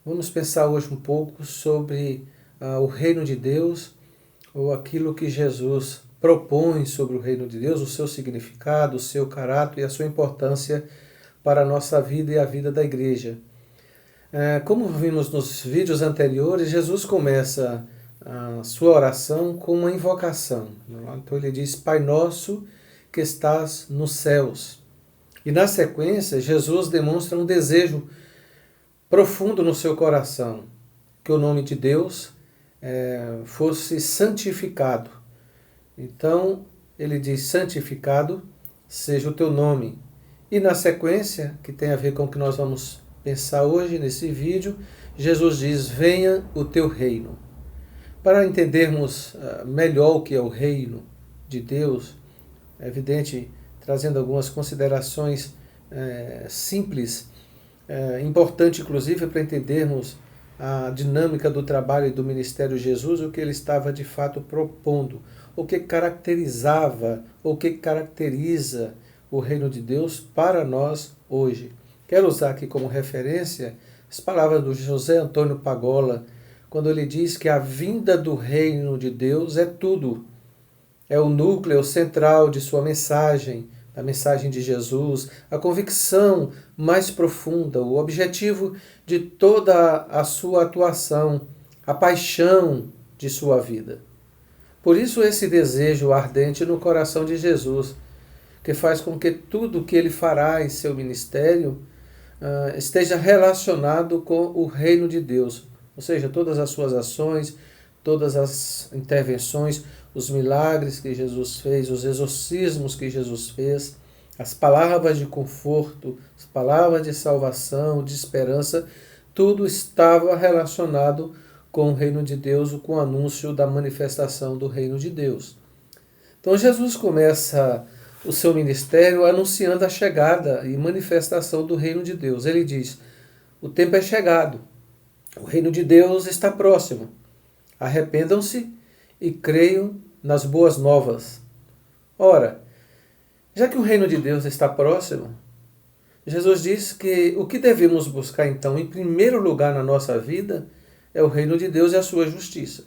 Vamos pensar hoje um pouco sobre o reino de Deus, ou aquilo que Jesus propõe sobre o reino de Deus, o seu significado, o seu caráter e a sua importância para a nossa vida e a vida da igreja. Como vimos nos vídeos anteriores, Jesus começa a sua oração com uma invocação. Então ele diz: Pai nosso que estás nos céus. E na sequência, Jesus demonstra um desejo profundo no seu coração, que o nome de Deus fosse santificado. Então, ele diz: santificado seja o teu nome. E na sequência, que tem a ver com o que nós vamos pensar hoje nesse vídeo, Jesus diz: venha o teu reino. Para entendermos melhor o que é o reino de Deus, é evidente, trazendo algumas considerações simples, importante inclusive para entendermos a dinâmica do trabalho e do ministério de Jesus, o que ele estava de fato propondo, o que caracterizava, o que caracteriza o reino de Deus para nós hoje. Quero usar aqui como referência as palavras do José Antônio Pagola, quando ele diz que a vinda do reino de Deus é tudo. É o núcleo central de sua mensagem, a mensagem de Jesus, a convicção mais profunda, o objetivo de toda a sua atuação, a paixão de sua vida. Por isso esse desejo ardente no coração de Jesus, que faz com que tudo que ele fará em seu ministério esteja relacionado com o reino de Deus. Ou seja, todas as suas ações, todas as intervenções, os milagres que Jesus fez, os exorcismos que Jesus fez, as palavras de conforto, as palavras de salvação, de esperança, tudo estava relacionado com o reino de Deus, com o anúncio da manifestação do reino de Deus. Então Jesus começa o seu ministério anunciando a chegada e manifestação do reino de Deus. Ele diz: o tempo é chegado, o reino de Deus está próximo. Arrependam-se e creiam nas boas novas. Ora, já que o reino de Deus está próximo, Jesus diz que o que devemos buscar então, em primeiro lugar na nossa vida, é o reino de Deus e a sua justiça.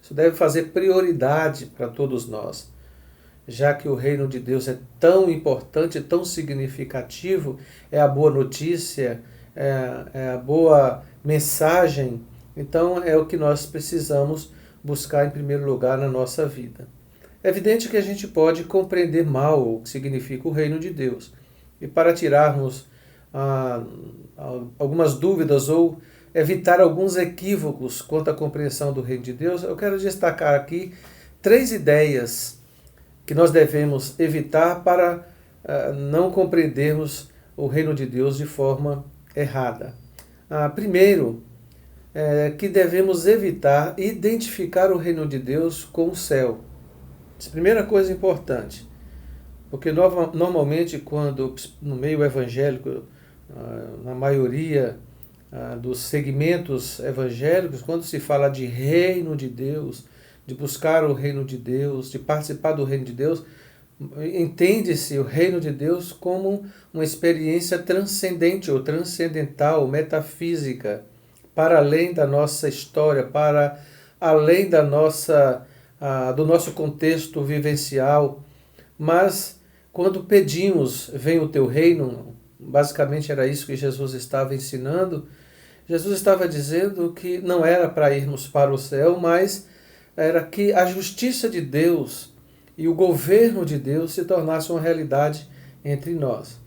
Isso deve fazer prioridade para todos nós, já que o reino de Deus é tão importante, tão significativo, é a boa notícia, é a boa mensagem. Então é o que nós precisamos buscar em primeiro lugar na nossa vida. É evidente que a gente pode compreender mal o que significa o reino de Deus. E para tirarmos algumas dúvidas ou evitar alguns equívocos quanto à compreensão do reino de Deus, eu quero destacar aqui 3 ideias que nós devemos evitar para não compreendermos o reino de Deus de forma errada. Primeiro, que devemos evitar identificar o reino de Deus com o céu. Essa é a primeira coisa importante, porque normalmente quando no meio evangélico, na maioria dos segmentos evangélicos, quando se fala de reino de Deus, de buscar o reino de Deus, de participar do reino de Deus, entende-se o reino de Deus como uma experiência transcendente ou transcendental, metafísica, para além da nossa história, para além do nosso contexto vivencial. Mas quando pedimos, vem o teu reino, basicamente era isso que Jesus estava ensinando. Jesus estava dizendo que não era para irmos para o céu, mas era que a justiça de Deus e o governo de Deus se tornasse uma realidade entre nós.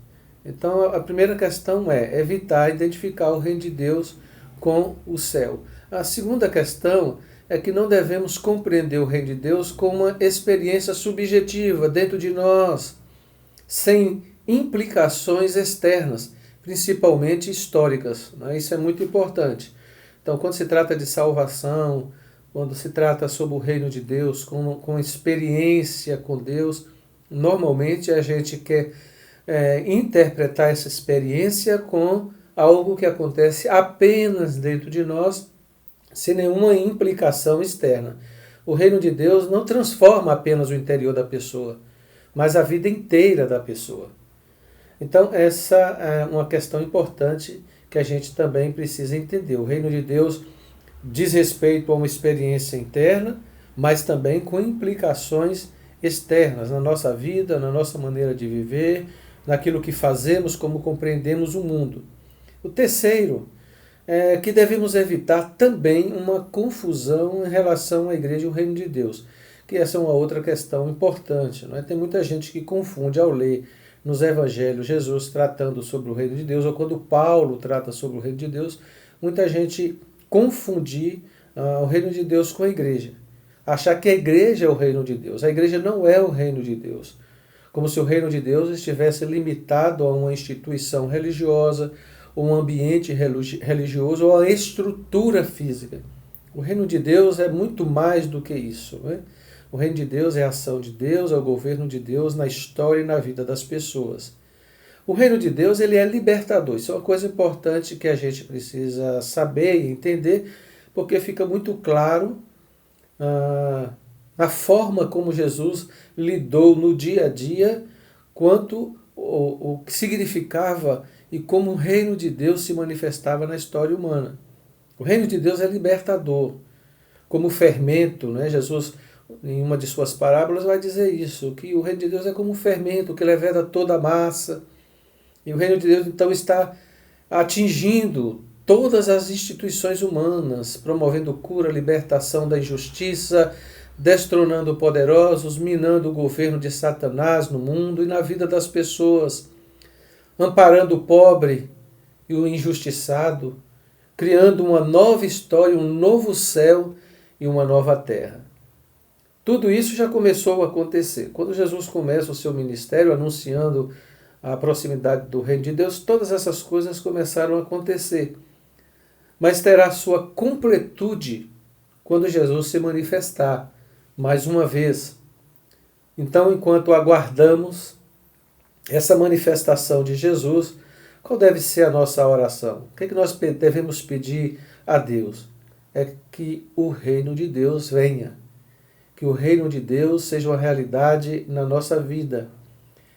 Então a primeira questão é evitar identificar o reino de Deus com o céu. A segunda questão é que não devemos compreender o reino de Deus como uma experiência subjetiva dentro de nós, sem implicações externas, principalmente históricas. Isso é muito importante. Então, quando se trata de salvação, quando se trata sobre o reino de Deus, com experiência com Deus, normalmente a gente quer interpretar essa experiência com algo que acontece apenas dentro de nós, sem nenhuma implicação externa. O reino de Deus não transforma apenas o interior da pessoa, mas a vida inteira da pessoa. Então, essa é uma questão importante que a gente também precisa entender. O reino de Deus diz respeito a uma experiência interna, mas também com implicações externas na nossa vida, na nossa maneira de viver, naquilo que fazemos, como compreendemos o mundo. O terceiro é que devemos evitar também uma confusão em relação à igreja e ao reino de Deus, que essa é uma outra questão importante. Não é? Tem muita gente que confunde ao ler nos evangelhos Jesus tratando sobre o reino de Deus, ou quando Paulo trata sobre o reino de Deus, muita gente confundir o reino de Deus com a igreja. Achar que a igreja é o reino de Deus. A igreja não é o reino de Deus. Como se o reino de Deus estivesse limitado a uma instituição religiosa, ou um ambiente religioso, ou a estrutura física. O reino de Deus é muito mais do que isso. Né? O reino de Deus é a ação de Deus, é o governo de Deus na história e na vida das pessoas. O reino de Deus ele é libertador. Isso é uma coisa importante que a gente precisa saber e entender, porque fica muito claro a forma como Jesus lidou no dia a dia, quanto o que significava e como o reino de Deus se manifestava na história humana. O reino de Deus é libertador, como fermento, né? Jesus, em uma de suas parábolas, vai dizer isso, que o reino de Deus é como um fermento que leveda toda a massa. E o reino de Deus, então, está atingindo todas as instituições humanas, promovendo cura, libertação da injustiça, destronando poderosos, minando o governo de Satanás no mundo e na vida das pessoas, amparando o pobre e o injustiçado, criando uma nova história, um novo céu e uma nova terra. Tudo isso já começou a acontecer. Quando Jesus começa o seu ministério anunciando a proximidade do reino de Deus, todas essas coisas começaram a acontecer. Mas terá sua completude quando Jesus se manifestar mais uma vez. Então, enquanto aguardamos essa manifestação de Jesus, qual deve ser a nossa oração? O que é que nós devemos pedir a Deus? É que o reino de Deus venha. Que o reino de Deus seja uma realidade na nossa vida.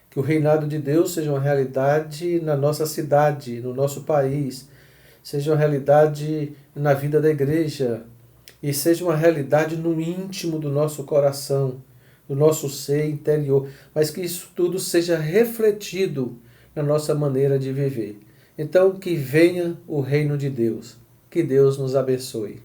Que o reinado de Deus seja uma realidade na nossa cidade, no nosso país. Seja uma realidade na vida da igreja. E seja uma realidade no íntimo do nosso coração, do nosso ser interior. Mas que isso tudo seja refletido na nossa maneira de viver. Então, que venha o reino de Deus. Que Deus nos abençoe.